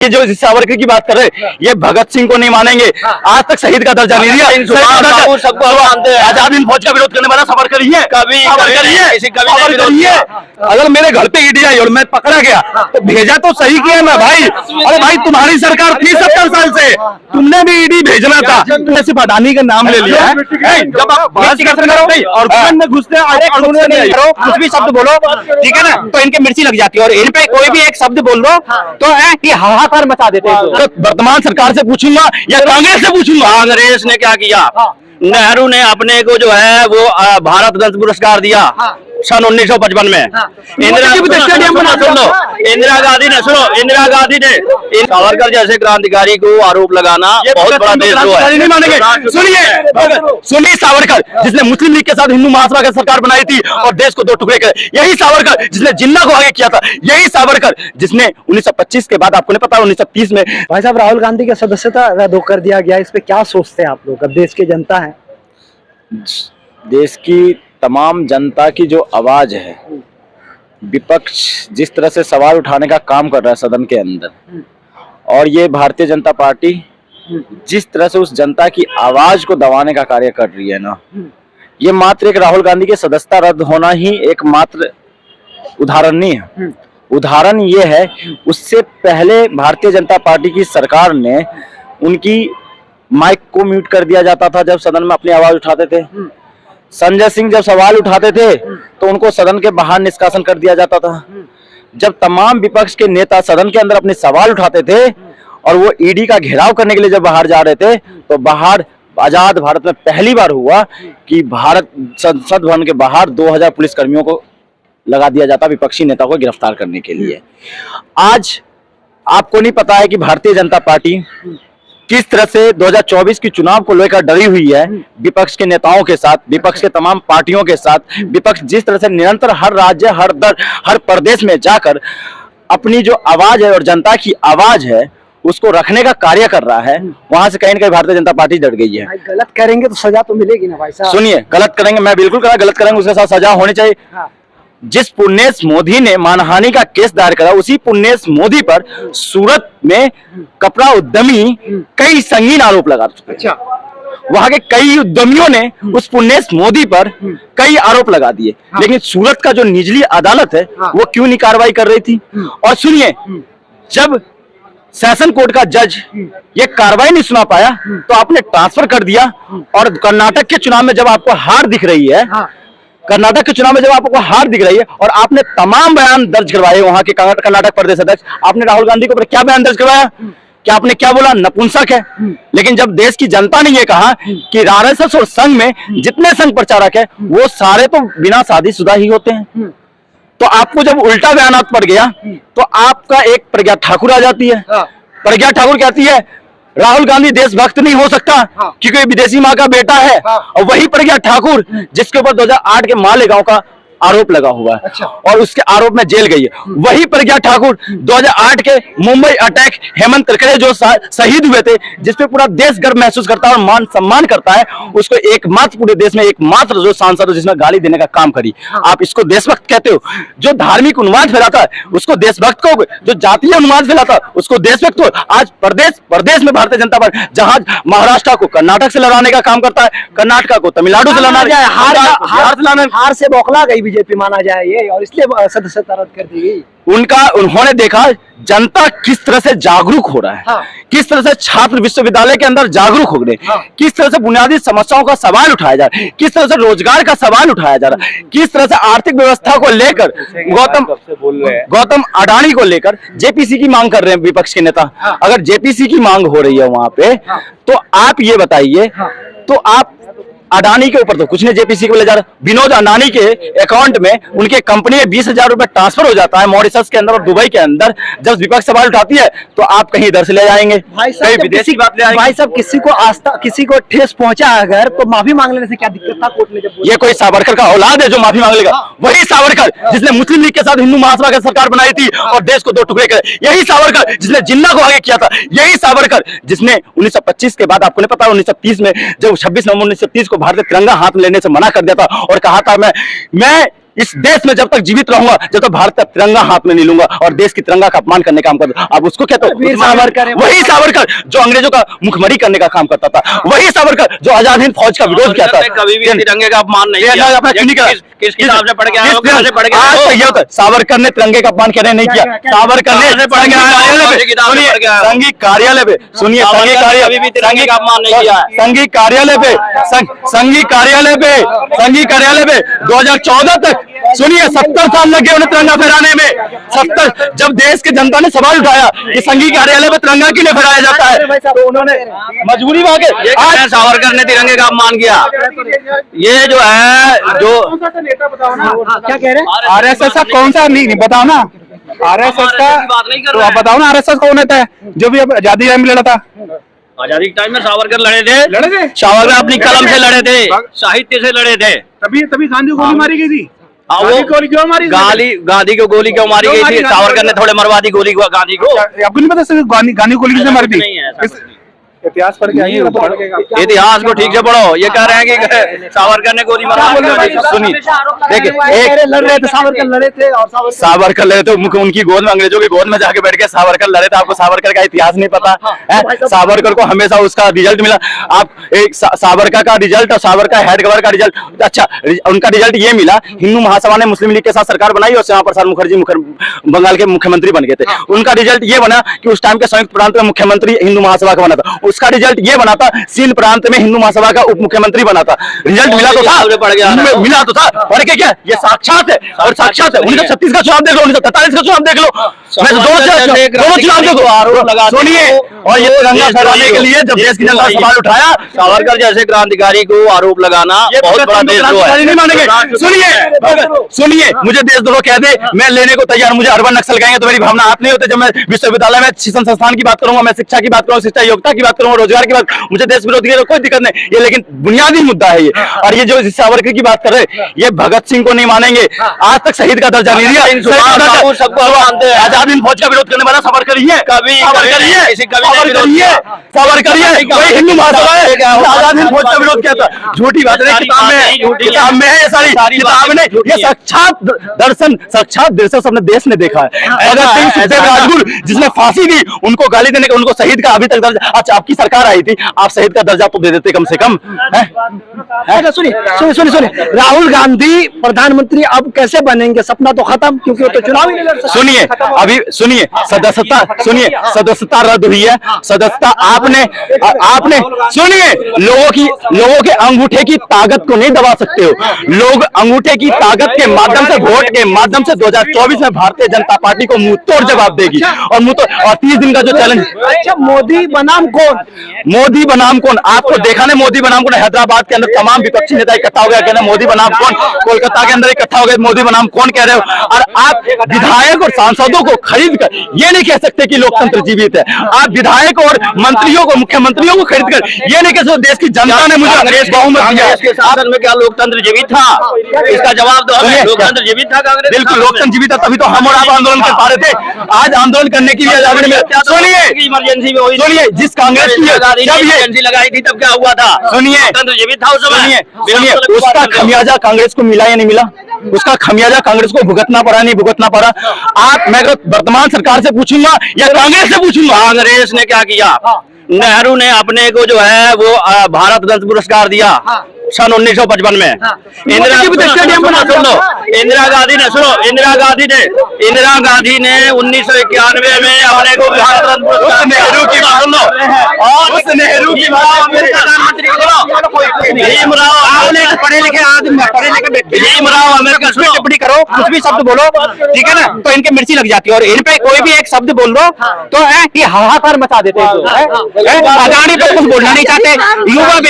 ये जो सावरकर की बात कर रहे हैं, ये भगत सिंह को नहीं मानेंगे। आज तक शहीद का दर्जा नहीं दिया। सबको मानते हैं। आजाद हिंद फौज का विरोध करने वाला सावरकर ही है। कभी अगर मेरे घर पे ईडी आई और मैं पकड़ा गया तो भेजा तो सही किया ना भाई। अरे भाई तुम्हारी सरकार थी 70 साल से, तुमने भी ईडी भेजना था। तुमने सिर्फ अडानी का नाम ले लिया है। जब आप और में घुसते कुछ भी शब्द बोलो, ठीक है ना, तो इनके मिर्ची लग जाती है। और इन पे कोई भी एक शब्द बोल दो तो कि हाहाकार मचा देते हैं। वर्तमान सरकार से पूछूंगा या कांग्रेस से पूछूंगा। कांग्रेस ने क्या किया? नेहरू ने अपने को जो है वो भारत रत्न पुरस्कार दिया सन 1955 में। इंदिरा गांधी ने इंदिरा गांधी ने सावरकर जैसे क्रांतिकारी को आरोप लगाना बहुत बड़ा देशद्रोह है। नहीं मानेंगे। सुनिए सावरकर जिसने मुस्लिम लीग के साथ हिंदू महासभा की सरकार बनाई थी और देश को 2 टुकड़े करे, यही सावरकर जिसने जिन्ना को आगे किया था, यही सावरकर जिसने 1925 के बाद, आपको नहीं पता 1930 में भाई साहब राहुल गांधी की सदस्यता रद्द कर दिया गया, इस पे क्या सोचते हैं आप लोग? अब देश की जनता है, देश की तमाम जनता की जो आवाज है, विपक्ष जिस तरह से सवाल उठाने का काम कर रहा है सदन के अंदर, और ये भारतीय जनता पार्टी जिस तरह से उस जनता की आवाज को दबाने का कार्य कर रही है ना, ये मात्र एक राहुल गांधी की सदस्यता रद्द होना ही एक मात्र उदाहरण नहीं है। उदाहरण ये है, उससे पहले भारतीय जनता पार्टी की सरकार ने उनकी माइक को म्यूट कर दिया जाता था जब सदन में अपनी आवाज उठाते थे। संजय सिंह जब सवाल उठाते थे तो उनको सदन के बाहर निष्कासन कर दिया जाता था। जब तमाम विपक्ष के नेता सदन के अंदर अपने सवाल उठाते थे और वो ईडी का घेराव करने के लिए जब बाहर जा रहे थे, तो बाहर आजाद भारत में पहली बार हुआ कि भारत संसद भवन के बाहर 2000 पुलिसकर्मियों को लगा दिया जाता विपक्षी नेता को गिरफ्तार करने के लिए। आज आपको नहीं पता है कि भारतीय जनता पार्टी किस तरह से 2024 की चुनाव को लेकर डरी हुई है विपक्ष के नेताओं के साथ, विपक्ष के तमाम पार्टियों के साथ। विपक्ष जिस तरह से निरंतर हर राज्य, हर प्रदेश में जाकर अपनी जो आवाज है और जनता की आवाज है उसको रखने का कार्य कर रहा है, वहां से कहीं ना कहीं भारतीय जनता पार्टी डर गई है। गलत करेंगे तो सजा तो मिलेगी ना भाई साहब। सुनिए, गलत करेंगे, मैं बिल्कुल कहा गलत करेंगे उसके साथ सजा होनी चाहिए। जिस पुण्येश मोदी ने मानहानि का केस दायर करा, उसी पुण्येश मोदी पर सूरत में कपड़ा उद्यमी कई संगीन आरोप लगा चुके। अच्छा। वहां के कई उद्यमियों ने उस पुण्येश मोदी पर कई आरोप लगा दिए। लेकिन सूरत का जो निचली अदालत है वो क्यों नहीं कार्रवाई कर रही थी? और सुनिए, जब सेशन कोर्ट का जज ये कार्रवाई नहीं सुना पाया तो आपने ट्रांसफर कर दिया। और कर्नाटक के चुनाव में जब आपको हार दिख रही है, कर्नाटक के चुनाव में जब आपको हार दिख रही है और आपने तमाम बयान दर्ज करवाए वहां के कर्नाटक प्रदेश अध्यक्ष, आपने राहुल गांधी के ऊपर क्या बयान दर्ज करवाया? क्या आपने क्या बोला? नपुंसक है। लेकिन जब देश की जनता ने ये कहा कि आरएसएस और संघ में जितने संघ प्रचारक है वो सारे तो बिना शादीशुदा ही होते हैं, तो आपको जब उल्टा बयान पड़ गया तो आपका एक प्रज्ञा ठाकुर आ जाती है। प्रज्ञा ठाकुर कहती है राहुल गांधी देशभक्त नहीं हो सकता क्योंकि विदेशी माँ का बेटा है। और वही प्रज्ञा ठाकुर जिसके ऊपर 2008 के मालेगांव का आरोप लगा हुआ है। अच्छा। और उसके आरोप में जेल गई है। वही प्रज्ञा ठाकुर 2008 के मुंबई अटैक हेमंत करकरे जो शहीद हुए थे, जिसपे पूरा देश गर्व महसूस करता है और मान सम्मान करता है, उसको एकमात्र पूरे देश में एकमात्र जो सांसद हो जिसने गाली देने का काम करी। आप इसको देशभक्त कहते हो? जो धार्मिक उन्माद फैलाता है उसको देशभक्त कहोगे? जो जातीय उन्माद फैलाता है उसको देशभक्त हो? आज प्रदेश में भारतीय जनता पार्टी जहां महाराष्ट्र को कर्नाटक से लड़ाने का काम करता है, कर्नाटक को तमिलनाडु से लड़ाना, हार से बौखला गई बीजेपी माना जाए ये, और इसलिए सदस्यता रद्द कर दी गई। उन्होंने देखा जनता किस तरह से जागरूक हो रहा है, किस तरह से छात्र विश्वविद्यालय के अंदर जागरूक हो गए, किस तरह से बुनियादी समस्याओं का सवाल उठाया जा रहा है, किस तरह से रोजगार का सवाल उठाया जा रहा है, किस तरह से आर्थिक व्यवस्था को लेकर गौतम अडानी को लेकर जेपीसी की मांग कर रहे हैं विपक्ष के नेता। अगर जेपीसी की मांग हो रही है वहां पे, तो आप ये बताइए, तो आप अडानी के ऊपर तो कुछ नहीं जेपीसी को ले जा रहा। विनोद अडानी के अकाउंट में उनके कंपनी में 20,000 रुपए ट्रांसफर हो जाता है मॉरिशस के अंदर और दुबई के अंदर। जब विपक्ष सवाल उठाती है तो आप कहीं इधर से ले जाएंगे, कहीं विदेशी बात ले आएंगे। भाई साहब, किसी को ठेस पहुंचा अगर तो माफी मांग लेने से क्या दिक्कत था? कोर्ट ने जब ये कोई सावरकर का औलाद है जो माफी मांग लेगा? वही सावरकर जिसने मुस्लिम लीग के साथ हिंदू महासभा की सरकार बनाई थी और देश को 2 टुकड़े करे, यही सावरकर जिसने जिन्ना को आगे किया था, यही सावरकर जिसने 1925 के बाद, आपको नहीं पता 1930 में जब 26 नवंबर 1930 को भारतीय तिरंगा हाथ लेने से मना कर दिया था और कहा था मैं इस देश में जब तक जीवित रहूंगा, जब तक भारत का तिरंगा हाथ में नहीं लूंगा और देश की तिरंगा का अपमान करने का काम करता, आप उसको कहते हो वीर सावरकर, वही सावरकर जो अंग्रेजों का मुखमरी करने का काम करता था, वही सावरकर जो आजाद हिंद फौज का विरोध किया था। कभी भी तिरंगे का अपमान नहीं किया। किस किताब से पढ़ के आए हो, कहां से पढ़ के आए हो? सावरकर ने तिरंगे का अपमान कहने नहीं किया, सावरकर ने संघीय कार्यालय पे, सुनिए, संघीय कार्यालय अभी भी तिरंगे का अपमान नहीं किया है। संघीय कार्यालय पे, संघीय कार्यालय पे, संघीय कार्यालय पे 2014 तक, सुनिए, 70 साल लगे उन्हें तिरंगा फहराने में। 70, जब देश की जनता ने सवाल उठाया कि संघीय कार्यालय में तिरंगा क्यों नहीं फहराया जाता है, तो उन्होंने मजबूरी मांगे। आज सावरकर ने तिरंगे का अपमान किया। ये जो है, जो क्या कह रहे हैं? आरएसएस का कौन सा, नहीं बताओ ना आरएसएस का, तो आप बताओ ना आरएसएस कौन होता है जो भी अब आजादी टाइम में लड़ा था? आजादी के टाइम में सावरकर लड़े थे। लड़े थे, सावरकर अपनी कलम से लड़े थे, साहित्य से लड़े थे। तभी गांधी को गोली मारी गई थी। वो गोली क्यों मारी? गांधी को गोली क्यों मारी गई थी? सावरकर ने थोड़े मरवा दी गोली गांधी को। आपको नहीं पता गांधी गोली किसने मारी थी? नहीं है, इतिहास पढ़ के आइए, इतिहास को ठीक से पढ़ो। ये कह रहे हैं कि सावरकर ने गोली मारा। सुनिए, देखिए, लड़ रहे थे, सावरकर लड़े थे और सावरकर लड़े थे, उनकी गोद में, अंग्रेजों की गोद में जाके बैठ के सावरकर लड़े थे। आपको सावरकर का इतिहास नहीं पता है? सावरकर को हमेशा उसका रिजल्ट मिला। आप एक सावरकर का रिजल्ट और सावरकर हेड गवर्नर का रिजल्ट, अच्छा, उनका रिजल्ट ये मिला, हिंदू महासभा ने मुस्लिम लीग के साथ सरकार बनाई और श्यामा प्रसाद मुखर्जी बंगाल के मुख्यमंत्री बन गए थे। उनका रिजल्ट ये बना कि उस टाइम के संयुक्त प्रांत में मुख्यमंत्री हिंदू महासभा का बना था। उसका रिजल्ट ये बना था, सिंध प्रांत में हिंदू महासभा का उप मुख्यमंत्री बना था। रिजल्ट मिला तो था, मिला तो था, पढ़ के क्या, ये साक्षात है और साक्षात है। 1936 का चुनाव देख लो, 1943 का चुनाव देख लो, दोनों चुनाव देखो। सुनिए, और ये तिरंगा फहराने के लिए जब देश की जनता ने सवाल उठाया, सावरकर जैसे क्रांतिकारी को आरोप लगाना बहुत बड़ा देशद्रोह है। नहीं मानेंगे। सुनिए, मुझे देशद्रोह कह दे, मैं लेने को तैयार। मुझे अर्बन नक्सल कहेंगे तो मेरी भावना हाथ नहीं होते। जब मैं विश्वविद्यालय में शिक्षण संस्थान की बात करूंगा, मैं शिक्षा की बात करूंगा, शिक्षा योग्यता की बात करूंगा, रोजगार की बात, मुझे देश विरोधी की कोई दिक्कत नहीं ये, लेकिन बुनियादी मुद्दा है ये। और ये जो सावरकर की बात कर रहे हैं, ये भगत सिंह को नहीं मानेंगे। आज तक शहीद का दर्जा नहीं दिया। सबको मानते हैं। आजाद हिंद फौज का विरोध करने वाला सावरकर ही है। कभी सावरकर ही है, सावरकर ही है, सावरकर ही है। कोई हिंदू महासभा है, आजाद हिंद फौज का विरोध किया था। झूठी बात है, किताब में है ये सारी किताब में। ये साक्षात दर्शन, साक्षात दृश्य अपने देश ने देखा है। भगत सिंह, सुखदेव, राजगुरु जिसने फांसी दी, उनको गाली देने का, उनको शहीद का अभी तक दर्जा। अच्छा, आपकी सरकार आई थी, आप शहीद का दर्जा तो दे देते कम से कम। सुनिए, राहुल गांधी प्रधानमंत्री अब कैसे बनेंगे? सपना तो खत्म, क्योंकि वो तो चुनाव ही नहीं लड़ सकते। सुनिए, अभी सुनिए, सदस्यता रद्द हुई है। सदस्यता आपने सुनिए, लोगों के अंगूठे की ताकत को नहीं दबा सकते हो। लोग अंगूठे की ताकत के माध्यम से, वोट के माध्यम से 2024 में भारतीय जनता पार्टी को मुंह तोड़ जवाब देगी। और 30 दिन का जो चैलेंज। अच्छा, मोदी बनाम कौन? मोदी बनाम कौन? आपको देखा नहीं मोदी बनाम कौन? हैदराबाद के अंदर तमाम विपक्षी नेता इकट्ठा हो गया, कहना मोदी बनाम कौन। कोलकाता के अंदर इकट्ठा हो गए, मोदी बनाम कौन कह रहे हो। और आप विधायक और सांसदों को खरीद कर ये नहीं कह सकते कि लोकतंत्र जीवित है। आप विधायक और मंत्रियों को, मुख्यमंत्रियों को खरीद कर ये नहीं कह सकते देश की जनता ने मुझे अंग्रेज बहुमत दिया। के शासन में क्या लोकतंत्र जीवित था? इसका जवाब दो हमें। लोकतंत्र जीवित था कांग्रेस? बिल्कुल लोकतंत्र जीवित था, तभी तो हम और आप आंदोलन कर पा रहे थे। आज आंदोलन करने की भी आजादी नहीं मिली। सुनिए, इमरजेंसी में हुई, सुनिए, जिस कांग्रेस की जब ये इमरजेंसी लगाई थी तब क्या हुआ था? सुनिए, लोकतंत्र जीवित था उस समय। सुनिए, उसका खमियाजा कांग्रेस को मिला या नहीं मिला? उसका खमियाजा कांग्रेस को भुगतना पड़ा, नहीं भुगतना पड़ा? मैं वर्तमान सरकार से पूछूंगा या कांग्रेस से पूछूंगा? कांग्रेस ने क्या किया? नेहरू ने अपने को जो है वो भारत रत्न पुरस्कार दिया सन 1955 में। इंदिरा गांधी ने, सुनो, इंदिरा गांधी ने 1991 में अपने को भारत रत्न पुरस्कार। नेहरू की बात सुनो, और उस नेहरू की बात प्रधानमंत्री भीमराव, पढ़े लिखे आदमी, पढ़े लिखे व्यक्ति, भीमराव अम्बेडकर, सुनो, टिप्पणी करो, कुछ भी शब्द बोलो, ठीक है ना, तो इनके मिर्ची लग जाती है। और इन पे कोई भी एक शब्द बोल दो तो ये हाहाकार मचा देते हैं। अदानी पे कुछ बोलना नहीं चाहते, युवा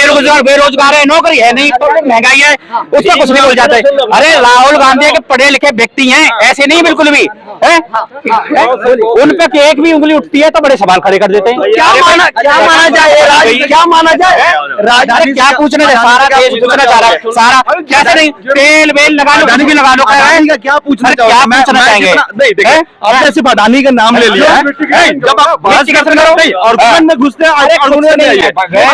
बेरोजगार है, नौकरी है नहीं, तो महंगाई है, उसमें कुछ भी बोल जाते हैं। अरे राहुल गांधी के पढ़े लिखे व्यक्ति हैं, ऐसे नहीं बिल्कुल भी। उन पे एक भी उंगली उठती है तो बड़े सवाल खड़े कर देते हैं। क्या माना जाए, क्या माना जाए? राजनीति क्या पूछना है, सारा देश पूछना चाह रहा है, सारा कैसे नहीं, तेल वेल लगा लो, कुछ भी लगा लो, अडानी का क्या पूछना क्या चाहोगे? पूछना चाहेंगे? नहीं देखिए, आपने सिर्फ अडानी का नाम ले लिया है। जब आप बात करते नहीं आर्गुमेंट में घुसते हैं,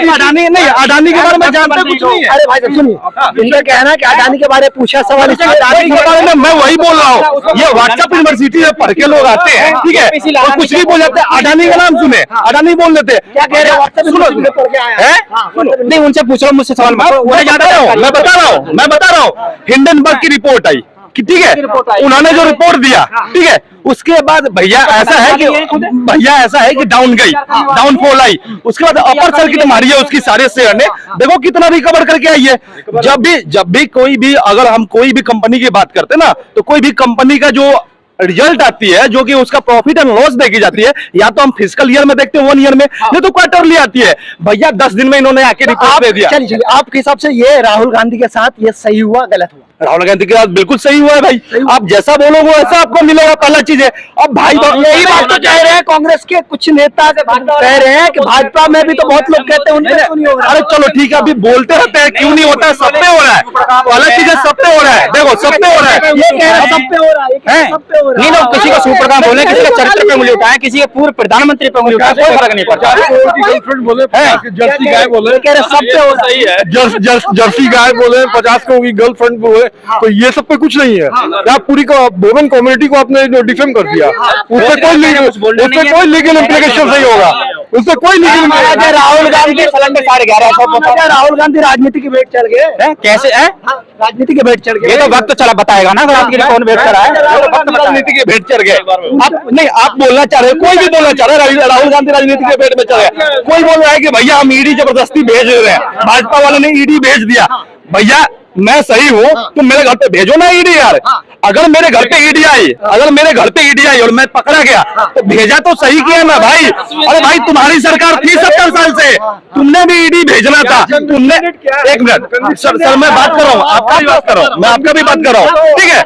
अडानी नहीं, अडानी के बारे में जानते कुछ नहीं है। अरे भाई साहब सुनिए, इनका कहना है कि अडानी के बारे में पूछा सवाल, अडानी के बारे में मैं वही बोल रहा हूँ। ये व्हाट्सएप यूनिवर्सिटी में पढ़ के लोग आते हैं, ठीक है, और कुछ भी बोल जाते हैं, अडानी का नाम सुने, अडानी बोल देते हैं। क्या कह रहे हैं? व्हाट्सएप सुनो, में पढ़ के आया है। नहीं उनसे पूछ लो, मुझसे सवाल मत मैं बता रहा हूँ हिंडनबर्ग की रिपोर्ट आई कि ठीक है, उन्होंने जो रिपोर्ट दिया, ठीक है, उसके बाद भैया ऐसा है कि डाउनफॉल आई, उसके बाद अपर सर्किट मारी है उसकी सारे शेयर ने, देखो कितना रिकवर करके आई है। जब भी कोई भी, अगर हम कोई भी कंपनी की बात करते ना, तो कोई भी कंपनी का जो रिजल्ट आती है, जो कि उसका प्रॉफिट एंड लॉस देखी जाती है, या तो हम फिजिकल ईयर में देखते हैं 1 ईयर में, नहीं तो क्वार्टरली आती है। भैया 10 दिन में इन्होंने आके रिपोर्ट दे दिया। चलिए आपके हिसाब से ये राहुल गांधी के साथ ये सही हुआ गलत हुआ? राहुल गांधी के साथ बिल्कुल सही हुआ है भाई, आप जैसा बोलोगे वैसा आपको मिलेगा, पहला चीज है। अब भाई यही बात तो कह रहे हैं, कांग्रेस के कुछ नेता कह रहे हैं कि भाजपा में भी तो बहुत लोग कहते हैं उनपे क्यों नहीं हो रहा? अरे चलो ठीक है, अभी बोलते रहते हैं क्यों नहीं होता है, सब पे हो रहा है, पहला चीज है, सब पे हो रहा है, देखो सब पे हो रहा है, ये कह रहे हैं सब पे हो रहा है, ये कह रहे हैं सब पे हो रहा नहीं है। लोग किसी को सुप्रधान बोले, किसी के चरित्र पे उंगली उठाए, किसी के पूर्व प्रधानमंत्री पे उंगली उठाए, कोई फर्क नहीं पड़ता। जर्सी गाय बोले, कह रहे हैं सब पे हो रहा है। सही है, जर्सी गाय बोले, 50 करोड़ की गर्लफ्रेंड बोले, तो ये सब पे कुछ नहीं है। आप पूरी वुमेन कम्युनिटी को आपने डिफेम कर दिया, उससे कोई लीगल इम्प्लीकेशन नहीं होगा, उससे कोई लीगल। राहुल गांधी सिलेंडर 11.5 राहुल गांधी राजनीति की भेंट चढ़ गए, कैसे है? राजनीति के भेंट चढ़ गए। ये तो वक्त चला बताएगा ना, राजनीति कौन भेंट करा है, राजनीति के भेंट चढ़ गए। आप नहीं, आप बोलना चाह रहे हो, कोई भी बोलना चाह रहा है राहुल गांधी राजनीति के भेंट में चढ़ गए। कोई बोल रहा है कि भैया हम ईडी जबरदस्ती भेज रहे हैं, भाजपा वाले ने ईडी भेज दिया। भैया मैं सही हूँ, तुम मेरे घर पे भेजो ना ईडी यार। अगर मेरे घर पे ईडी आई और मैं पकड़ा गया, तो भेजा तो सही किया ना भाई। अरे भाई तुम्हारी सरकार थी 70 साल से, तुमने भी ईडी भेजना था। तुमने एक मिनट सर मैं बात कर रहा हूँ, आपका भी बात कर रहा हूँ, मैं आपका भी बात कर रहा हूँ, ठीक है।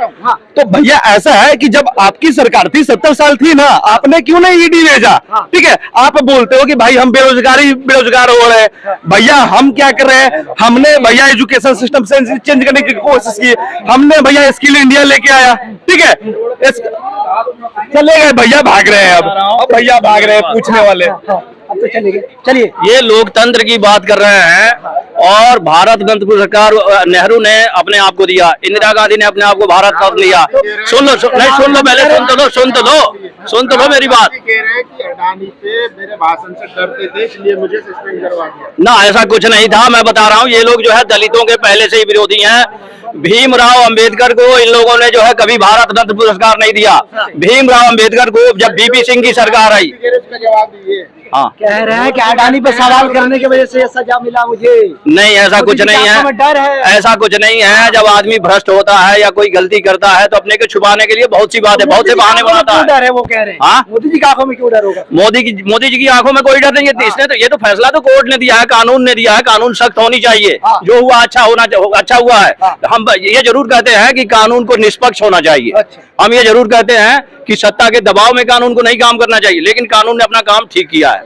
तो भैया ऐसा है कि जब आपकी सरकार थी 70 साल थी ना, आपने क्यों नहीं ईडी भेजा, ठीक है। आप बोलते हो कि भाई हम बेरोजगार हो रहे हैं। भैया हम क्या कर रहे हैं, हमने भैया एजुकेशन सिस्टम चेंज करने की कोशिश की, हमने भैया स्किल इंडिया लेके आया, ठीक है। चले गए भैया, भाग रहे हैं अब भैया भाग रहे हैं पूछने वाले। अब तो चलिए ये लोकतंत्र की बात कर रहे हैं, और भारत रत्न पुरस्कार नेहरू ने अपने आप को दिया, इंदिरा गांधी ने अपने आप को भारत रत्न लिया। सुन लो पहले सुन तो लो मेरी बात। कह रहे हैं कि अडानी पे मेरे भाषण से डरते थे, इसलिए मुझे सस्पेंड करवा दिया। ना ऐसा कुछ नहीं था, मैं बता रहा हूँ, ये लोग जो है दलितों के पहले से ही विरोधी हैं। भीमराव अंबेडकर को इन लोगों ने जो है कभी भारत रत्न पुरस्कार नहीं दिया। भीमराव अंबेडकर को जब बीपी सिंह की सरकार आई, इसका जवाब दीजिए। हाँ कह रहे हैं कि अडानी पे सवाल करने की वजह से सजा मिला मुझे। नहीं ऐसा कुछ नहीं है, डर है, ऐसा कुछ नहीं है। जब आदमी भ्रष्ट होता है या कोई गलती करता है तो अपने को छुपाने के लिए बहुत सी बात है, बहुत से बहाने बनाता है। डर है वो कह रहे हैं। हाँ? मोदी जी की आंखों में क्यों डर होगा? मोदी जी की आंखों में कोई डर नहीं है। इसने तो ये तो फैसला तो कोर्ट ने दिया है, कानून ने दिया है, कानून सख्त होनी चाहिए। जो हुआ अच्छा हुआ है। हम ये जरूर कहते हैं कि कानून को निष्पक्ष होना चाहिए। हम ये जरूर कहते हैं कि सत्ता के दबाव में कानून को नहीं काम करना चाहिए, लेकिन कानून ने अपना काम ठीक किया है।